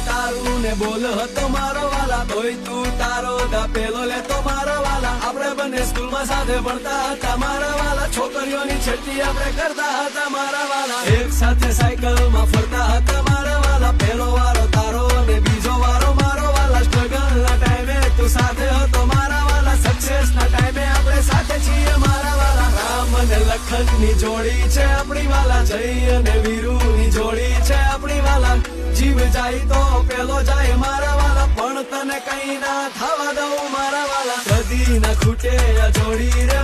તારું ને બોલ હતો મારો વાલા, તોય તું તારો દા પેલો લેતો મારા વાલા. આપણે બંને સ્કૂલમાં સાથે ભણતા હતા મારા વાલા, છોકરીઓની છેડતી આપણે કરતા હતા મારા વાલા. એક સાથે સાયકલમાં ફરતા હતા મારા વાલા, પેલો વારો તારો ને બીજો વારો મારો વાલા. સ્ટ્રગલ ના ટાઈમે તું સાથે હતો મારા વાલા, સક્સેસ ના ટાઈમે આપણે સાથે છીએ મારા વાલા. રામ અને લખન ની જોડી છે આપણી વાલા, જય અને વીરુ ની જોડી છે આપણી વાલા. જીવ જાય તો પેલો જાય મારા વાલા, પણ તને કઈ ના થવા દઉં મારા વાલા. કદી ના ખૂટે આ જોડી રે.